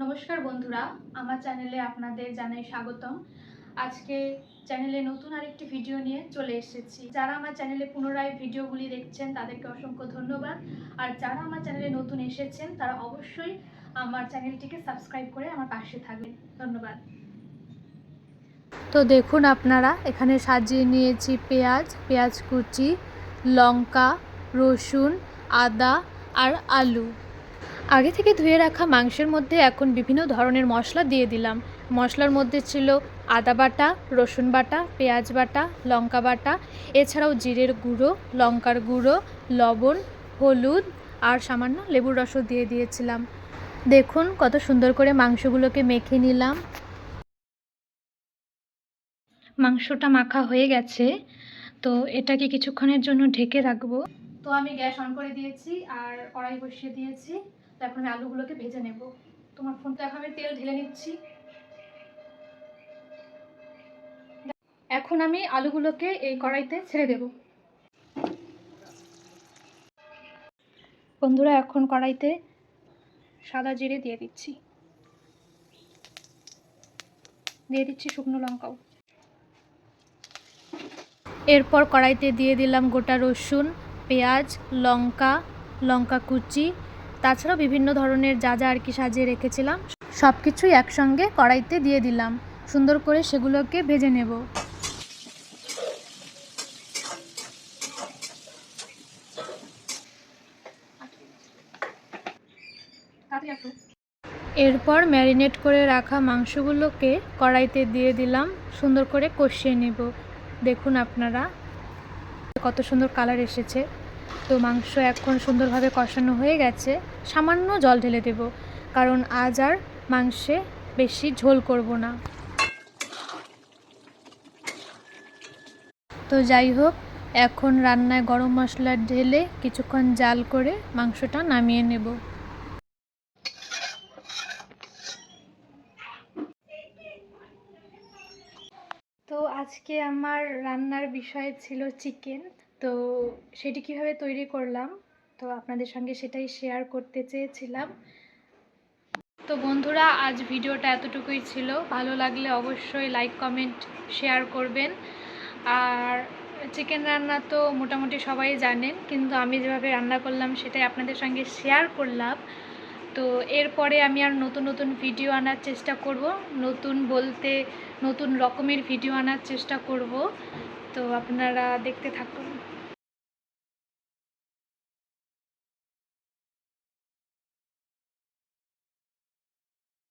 নমস্কার বন্ধুরা, আমার চ্যানেলে আপনাদের জানাই স্বাগতম। আজকে চ্যানেলে নতুন আরেকটি ভিডিও নিয়ে চলে এসেছি। যারা আমার চ্যানেলে পুনরায় ভিডিওগুলি দেখছেন তাদেরকে অসংখ্য ধন্যবাদ। আর যারা আমার চ্যানেলে নতুন এসেছেন তারা অবশ্যই আমার চ্যানেলটিকে সাবস্ক্রাইব করে আমার পাশে থাকবেন। ধন্যবাদ। তো দেখুন, আপনারা এখানে সাজিয়ে নিয়েছি পেঁয়াজ কুচি, লঙ্কা, রসুন, আদা আর আলু। আগে থেকে ধুয়ে রাখা মাংসের মধ্যে এখন বিভিন্ন ধরনের মশলা দিয়ে দিলাম। মশলার মধ্যে ছিল আদা বাটা, রসুন বাটা, পেঁয়াজ বাটা, লঙ্কা বাটা, এছাড়াও জিরের গুঁড়ো, লঙ্কার গুঁড়ো, লবণ, হলুদ আর সামান্য লেবুর রসও দিয়ে দিয়েছিলাম। দেখুন কত সুন্দর করে মাংসগুলোকে মেখে নিলাম। মাংসটা মাখা হয়ে গেছে, তো এটাকে কিছুক্ষণের জন্য ঢেকে রাখবো। তো আমি গ্যাস অন করে দিয়েছি আর কড়াই বসিয়ে দিয়েছি। তো এখন আমি আলুগুলোকে ভেজে নেব। তোমার ফোনটা এখন আমি তেল ঢেলে নিচ্ছি। এখন আমি আলুগুলোকে এই কড়াইতে ছেড়ে দেব। বন্ধুরা, এখন কড়াইতে সাদা জিরে দিয়ে দিচ্ছি শুকনো লঙ্কাও। এরপর কড়াইতে দিয়ে দিলাম গোটা রসুন, পেঁয়াজ, লঙ্কা কুচি, তাছাড়াও বিভিন্ন ধরনের যা আর কি সাজিয়ে রেখেছিলাম সব কিছুই একসঙ্গে কড়াইতে দিয়ে দিলাম। সুন্দর করে সেগুলোকে ভেজে নেব। এরপর ম্যারিনেট করে রাখা মাংসগুলোকে কড়াইতে দিয়ে দিলাম, সুন্দর করে কষিয়ে নেব। দেখুন আপনারা কত সুন্দর কালার এসেছে। তো মাংস এখন সুন্দরভাবে কষানো হয়ে গেছে। সামান্য জল ঢেলে দেব, কারণ আজ আর মাংসে বেশি ঝোল করব না। তো যাই হোক, এখন রান্নায় গরম মশলা ঢেলে কিছুক্ষণ জাল করে মাংসটা নামিয়ে নেব। তো আজকে আমার রান্নার বিষয় ছিল চিকেন। তো সেটি কিভাবে তৈরি করলাম, তো আপনাদের সঙ্গে সেটাই শেয়ার করতে চেয়েছিলাম। তো বন্ধুরা, আজ ভিডিওটা এতটুকুই ছিল। ভালো লাগলে অবশ্যই লাইক, কমেন্ট, শেয়ার করবেন। আর চিকেন রান্না তো মোটামুটি সবাই জানেন, কিন্তু আমি যেভাবে রান্না করলাম সেটাই আপনাদের সঙ্গে শেয়ার করলাম। তো এরপরে আমি আর নতুন নতুন ভিডিও আনার চেষ্টা করব। নতুন বলতে নতুন রকমের ভিডিও আনার চেষ্টা করব। তো আপনারা দেখতে থাকুন।